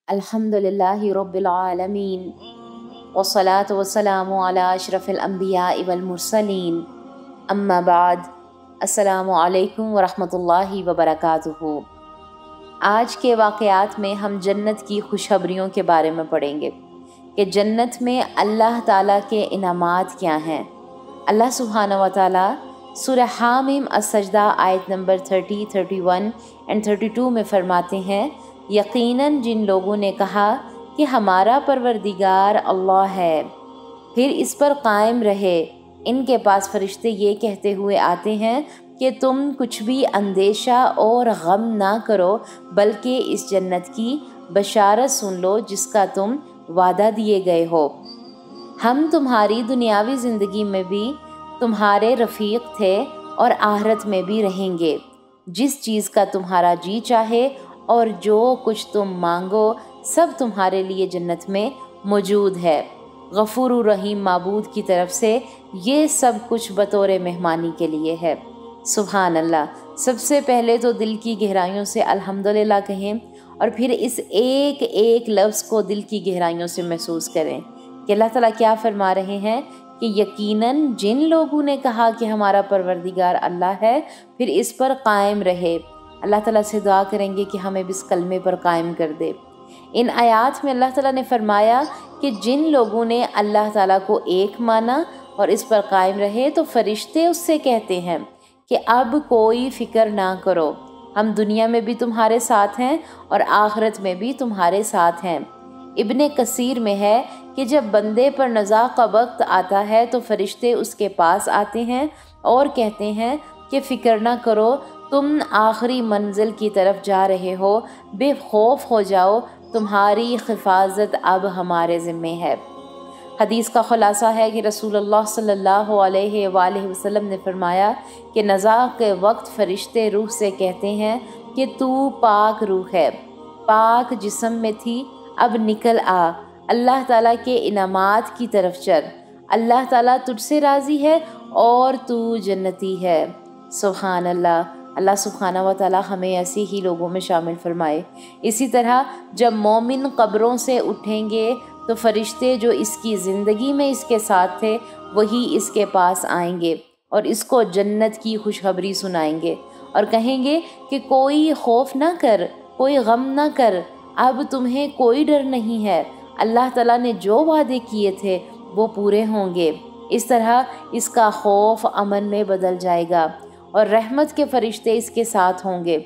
अल्हम्दुलिल्लाहि रब्बिल आलमीन वस्सलातु वस्सलामु अला अशरफिल अंबिया'i वल मुरसलीन अम्मा बाद। अस्सलामु अलैकुम वरहमतुल्लाहि वबरकातुहू। आज के वाक़यात में हम जन्नत की खुशखबरियों के बारे में पढ़ेंगे कि जन्नत में अल्लाह ताला के इनामात क्या हैं। अल्लाह सुब्हानहू व तआला सूरह हामीम अस-सजदा आयत नंबर 30, 31 एंड 32 में फरमाते हैं, यकीनन जिन लोगों ने कहा कि हमारा परवरदिगार अल्लाह है, फिर इस पर कायम रहे, इनके पास फरिश्ते ये कहते हुए आते हैं कि तुम कुछ भी अंदेशा और गम ना करो, बल्कि इस जन्नत की बशारत सुन लो जिसका तुम वादा दिए गए हो। हम तुम्हारी दुनियावी ज़िंदगी में भी तुम्हारे रफ़ीक थे और आखिरत में भी रहेंगे। जिस चीज़ का तुम्हारा जी चाहे और जो कुछ तुम मांगो सब तुम्हारे लिए जन्नत में मौजूद है। गफूर रहीम माबूद की तरफ से ये सब कुछ बतौर मेहमानी के लिए है। सुभान अल्लाह। सबसे पहले तो दिल की गहराइयों से अल्हम्दुलिल्लाह कहें और फिर इस एक एक लफ्ज़ को दिल की गहराइयों से महसूस करें कि अल्लाह ताला क्या फरमा रहे हैं कि यकीनन जिन लोगों ने कहा कि हमारा परवरदिगार अल्लाह है, फिर इस पर कायम रहे। अल्लाह ताला से दुआ करेंगे कि हमें भी इस कलमे पर कायम कर दे। इन आयात में अल्लाह ताला ने फरमाया कि जिन लोगों ने अल्लाह ताला को एक माना और इस पर कायम रहे, तो फरिश्ते उससे कहते हैं कि अब कोई फ़िक्र ना करो, हम दुनिया में भी तुम्हारे साथ हैं और आखिरत में भी तुम्हारे साथ हैं। इब्ने कसीर में है कि जब बंदे पर नज़ा का वक्त आता है तो फरिश्ते उसके पास आते हैं और कहते हैं कि फ़िक्र ना करो, तुम आखिरी मंजिल की तरफ जा रहे हो, बेखौफ हो जाओ, तुम्हारी हिफाजत अब हमारे ज़िम्मे है। हदीस का खुलासा है कि रसूलुल्लाह सल्लल्लाहु अलैहि वसल्लम ने फरमाया कि नज़ा के वक्त फरिश्ते रूह से कहते हैं कि तू पाक रूह है, पाक जिस्म में थी, अब निकल आ, अल्लाह ताला के इनामात की तरफ चल, अल्लाह ताला तुझसे राज़ी है और तू जन्नती है। सुभान अल्लाह। अल्लाह सुब्हानहू व तआला हमें ऐसे ही लोगों में शामिल फरमाए। इसी तरह जब मोमिन कब्रों से उठेंगे तो फरिश्ते जो इसकी ज़िंदगी में इसके साथ थे वही इसके पास आएंगे और इसको जन्नत की खुशखबरी सुनाएंगे और कहेंगे कि कोई खौफ ना कर, कोई गम ना कर, अब तुम्हें कोई डर नहीं है, अल्लाह ताला ने जो वादे किए थे वो पूरे होंगे। इस तरह इसका खौफ अमन में बदल जाएगा और रहमत के फरिश्ते इसके साथ होंगे।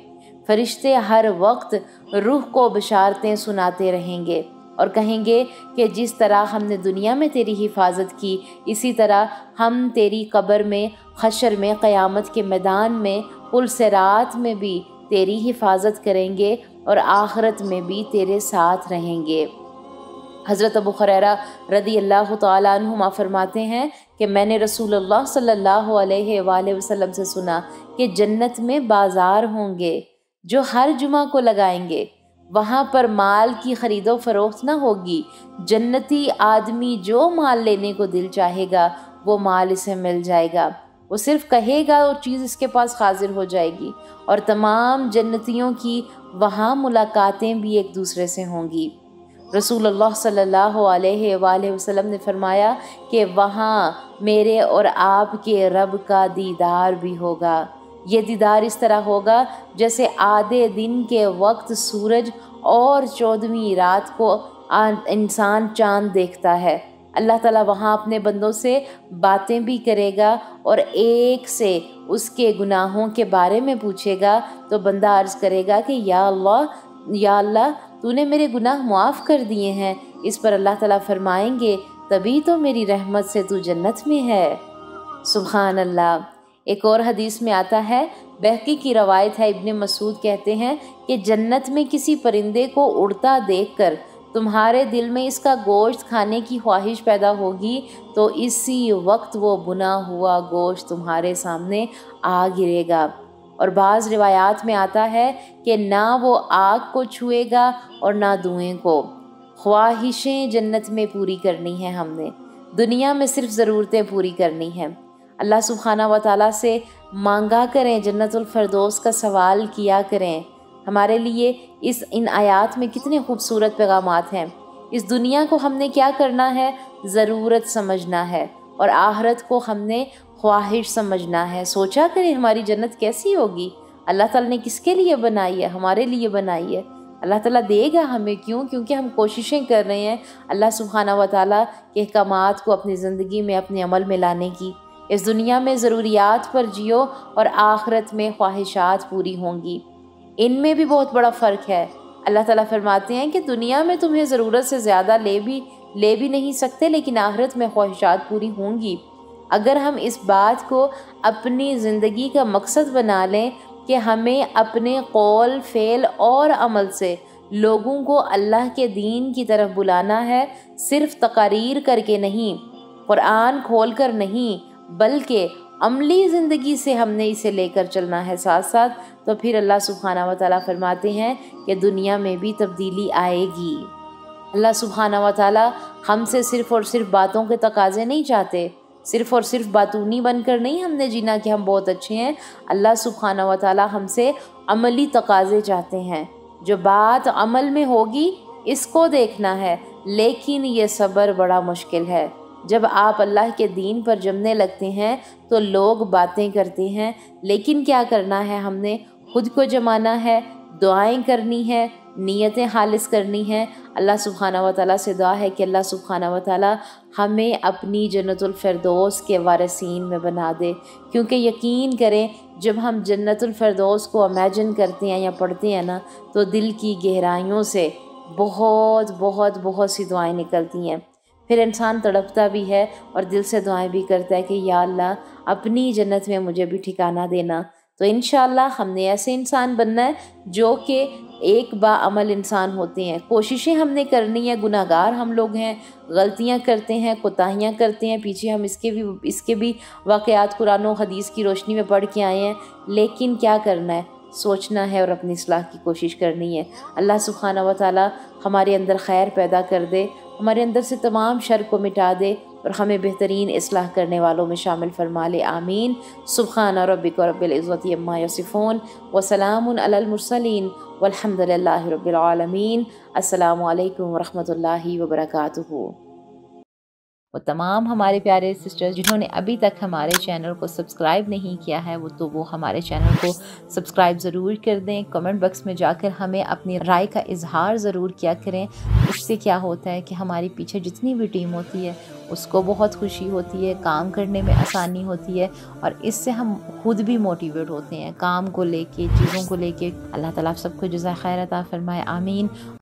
फरिश्ते हर वक्त रूह को बशारतें सुनाते रहेंगे और कहेंगे कि जिस तरह हमने दुनिया में तेरी हिफाजत की, इसी तरह हम तेरी कब्र में, हशर में, क़यामत के मैदान में, पुल सिरात में भी तेरी हिफाजत करेंगे और आखिरत में भी तेरे साथ रहेंगे। हज़रत अबू हुरैरा रदी अल्लाह तआला अन्हुमा फरमाते हैं कि मैंने रसूलुल्लाह सल्लल्लाहु अलैहि वसल्लम से सुना कि जन्नत में बाज़ार होंगे जो हर जुमा को लगाएंगे। वहाँ पर माल की ख़रीदो फरोख्त ना होगी। जन्नती आदमी जो माल लेने को दिल चाहेगा वो माल इसे मिल जाएगा। वो सिर्फ़ कहेगा और चीज़ इसके पास हाजिर हो जाएगी और तमाम जन्नतियों की वहाँ मुलाकातें भी एक दूसरे से होंगी। रसूलुल्लाह सल्लल्लाहु अलैहि वसल्लम ने फरमाया कि वहाँ मेरे और आपके रब का दीदार भी होगा। ये दीदार इस तरह होगा जैसे आधे दिन के वक्त सूरज और 14वीं रात को इंसान चाँद देखता है। अल्लाह ताला वहाँ अपने बंदों से बातें भी करेगा और एक से उसके गुनाहों के बारे में पूछेगा तो बंदा अर्ज़ करेगा कि या अल्लाह तूने मेरे गुनाह मुआफ़ कर दिए हैं। इस पर अल्लाह ताला फरमाएंगे तभी तो मेरी रहमत से तू जन्नत में है। सुभान अल्लाह। एक और हदीस में आता है, बहकी की रवायत है, इब्ने मसूद कहते हैं कि जन्नत में किसी परिंदे को उड़ता देखकर तुम्हारे दिल में इसका गोश्त खाने की ख्वाहिश पैदा होगी तो इसी वक्त वो बुना हुआ गोश्त तुम्हारे सामने आ गिरेगा। और बाज़ रिवायात में आता है कि ना वो आग को छुएगा और ना धुएं को। ख्वाहिशें जन्नत में पूरी करनी है हमने, दुनिया में सिर्फ ज़रूरतें पूरी करनी हैं। अल्लाह सुब्हानहू व तआला से मांगा करें, जन्नतुल फ़िरदौस का सवाल किया करें। ہمارے لیے ان آیات میں کتنے خوبصورت پیغامات ہیں۔ اس دنیا کو ہم نے کیا کرنا ہے؟ ضرورت سمجھنا ہے، اور آخرت کو ہم نے خواہش سمجھنا ہے۔ سوچا کریں ہماری جنت کیسی ہوگی، اللہ تعالیٰ نے کس کے لیے بنائی ہے؟ ہمارے لیے بنائی ہے۔ اللہ تعالیٰ دے گا ہمیں، کیونکہ ہم کوششیں کر رہے ہیں اللہ سبحانہ و تعالیٰ کے احکامات کو اپنی زندگی میں، اپنے عمل میں لانے کی۔ اس دنیا میں ضروریات پر جیو اور آخرت میں خواہشات پوری ہوں گی۔ ان میں بھی بہت بڑا فرق ہے۔ اللہ تعالیٰ فرماتے ہیں کہ دنیا میں تمہیں ضرورت سے زیادہ لے بھی نہیں سکتے، لیکن آخرت میں خواہشات پوری ہوں گی۔ اگر ہم اس بات کو اپنی زندگی کا مقصد بنا لیں کہ ہمیں اپنے قول، فعل اور عمل سے لوگوں کو اللہ کے دین کی طرف بلانا ہے، صرف تقاریر کر کے نہیں، قرآن کھول کر نہیں، بلکہ عملی زندگی سے ہم نے اسے لے کر چلنا ہے ساتھ ساتھ، تو پھر اللہ سبحانہ و تعالیٰ فرماتے ہیں کہ دنیا میں بھی تبدیلی آئے گی۔ اللہ سبحانہ و تعالیٰ ہم سے صرف اور صرف باتوں کے تقاضے نہیں چاہتے، صرف اور صرف باتونی بن کر نہیں ہم نے جینا کہ ہم بہت اچھے ہیں۔ اللہ سبحانہ و تعالیٰ ہم سے عملی تقاضے چاہتے ہیں۔ جو بات عمل میں ہوگی اس کو دیکھنا ہے، لیکن یہ صبر بڑا مشکل ہے۔ جب آپ اللہ کے دین پر جمنے لگتے ہیں تو لوگ باتیں کرتے ہیں، لیکن کیا کرنا ہے؟ ہم نے خود کو جمانا ہے، دعائیں کرنی ہے، نیتیں خالص کرنی ہیں۔ اللہ سبحانہ و تعالیٰ سے دعا ہے کہ اللہ سبحانہ و تعالیٰ ہمیں اپنی جنت الفردوس کے وارثین میں بنا دے، کیونکہ یقین کریں جب ہم جنت الفردوس کو امیجن کرتے ہیں یا پڑھتے ہیں نا، تو دل کی گہرائیوں سے بہت بہت بہت سی دعائیں نکلتی ہیں۔ پھر انسان تڑپتا بھی ہے اور دل سے دعائیں بھی کرتا ہے کہ یا اللہ اپنی جنت میں مجھے بھی ٹھکانہ دینا۔ تو انشاءاللہ ہم نے ایسے انسان بننا ہے جو کہ ایک باعمل انسان ہوتے ہیں۔ کوششیں ہم نے کرنی ہے، گناہ گار ہم لوگ ہیں، غلطیاں کرتے ہیں، کوتاہیاں کرتے ہیں، پیچھے ہم اس کے بھی واقعات قرآن و حدیث کی روشنی میں پڑھ کے آئے ہیں، لیکن کیا کرنا ہے؟ سوچنا ہے اور اپنی اصلاح کی کوشش کرنی ہے۔ اللہ سبحانہ و تعالیٰ ہمارے اندر خیر پیدا کر دے، ہمارے اندر سے تمام شر کو مٹا دے اور ہمیں بہترین اصلاح کرنے والوں میں شامل فرما لے، آمین۔ سبحان ربک رب العزت عما یصفون وسلام علی المرسلین والحمد للہ رب العالمین۔ السلام علیکم ورحمۃ اللہ وبرکاتہ۔ وہ تمام ہمارے پیارے سسٹرز جنہوں نے ابھی تک ہمارے چینل کو سبسکرائب نہیں کیا ہے، وہ ہمارے چینل کو سبسکرائب ضرور کر دیں۔ کمنٹ باکس میں جا کر ہمیں اپنی رائے کا اظہار ضرور کیا کریں۔ اس سے کیا ہوتا ہے کہ ہماری پیچھے جتنی بھی ٹیم ہوتی ہے اس کو بہت خوشی ہوتی ہے، کام کرنے میں آسانی ہوتی ہے، اور اس سے ہم خود بھی موٹیویٹ ہوتے ہیں کام کو لے کے، چیزوں کو لے کے۔ اللہ تعالیٰ آپ سب کو جزائے خیر عطا فرمائے، آمین۔